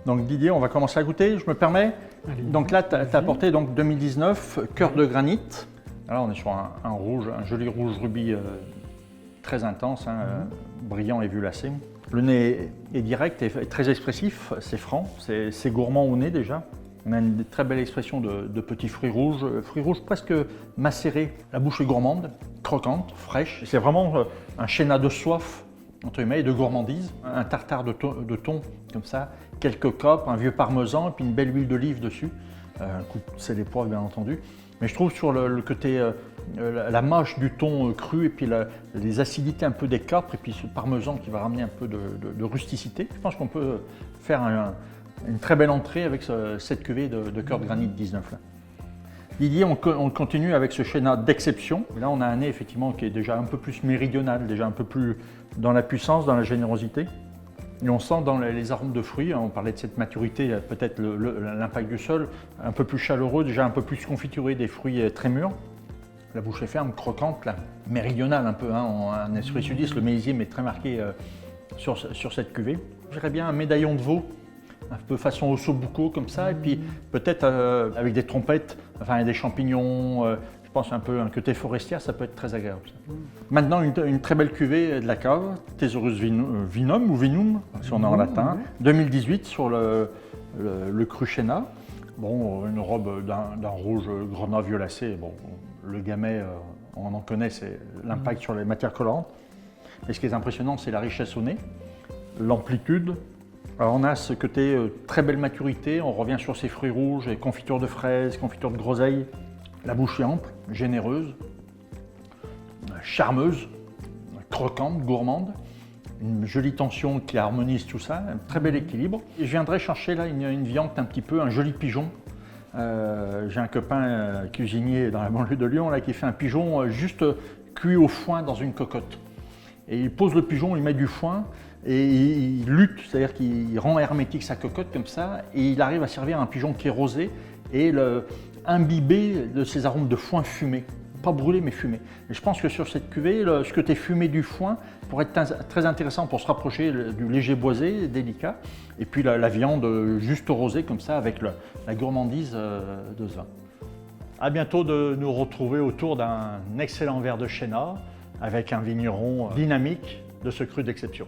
Donc Didier, on va commencer à goûter, je me permets. Donc là, tu as apporté donc 2019, cœur de granit. Alors on est sur un rouge, un joli rouge rubis très intense, brillant et violacé. Le nez est direct et très expressif, c'est franc, c'est gourmand au nez déjà. On a une très belle expression de petits fruits rouges presque macérés. La bouche est gourmande, croquante, fraîche. C'est vraiment un chénat de soif, entre guillemets, et de gourmandise. Un tartare de thon, comme ça, quelques copres, un vieux parmesan et puis une belle huile d'olive dessus. Un coup de sel et poivre, bien entendu. Mais je trouve sur le côté, la mâche du thon cru et puis les acidités un peu des capres et puis ce parmesan qui va ramener un peu de rusticité. Je pense qu'on peut faire une très belle entrée avec cette cuvée de cœur de granit 19 là. Didier, on continue avec ce chénat d'exception. Là, on a un nez effectivement qui est déjà un peu plus méridional, déjà un peu plus dans la puissance, dans la générosité. Et on sent dans les arômes de fruits, on parlait de cette maturité, peut-être l'impact du sol, un peu plus chaleureux, déjà un peu plus confituré, des fruits très mûrs. La bouche est ferme, croquante, là, méridionale un peu, un esprit sudiste, le millésime est très marqué sur cette cuvée. Je dirais bien un médaillon de veau, un peu façon osso bucco comme ça, et puis peut-être avec des trompettes, enfin des champignons, je pense un peu un côté forestière, ça peut être très agréable. Ça. Maintenant, une très belle cuvée de la cave, Thesaurus vinum ou vinum, si on est en latin, 2018 sur le cru Chénat. Bon, une robe d'un rouge grenat violacé. Bon, le gamay, on en connaît, c'est l'impact sur les matières colorantes. Et ce qui est impressionnant, c'est la richesse au nez, l'amplitude. Alors on a ce côté très belle maturité, on revient sur ces fruits rouges, et confiture de fraises, confiture de groseille. La bouche est ample, généreuse, charmeuse, croquante, gourmande. Une jolie tension qui harmonise tout ça, un très bel équilibre. Et je viendrai chercher là une viande un petit peu, un joli pigeon. J'ai un copain cuisinier dans la banlieue de Lyon là, qui fait un pigeon juste cuit au foin dans une cocotte. Et il pose le pigeon, il met du foin et il lutte, c'est-à-dire qu'il rend hermétique sa cocotte comme ça et il arrive à servir un pigeon qui est rosé et imbibé de ces arômes de foin fumé. Pas brûlé mais fumé. Et je pense que sur cette cuvée, ce côté fumé du foin pourrait être très intéressant pour se rapprocher du léger boisé, délicat. Et puis la viande juste rosée comme ça avec la gourmandise de ce vin. À bientôt de nous retrouver autour d'un excellent verre de Chénat avec un vigneron dynamique de ce cru d'exception.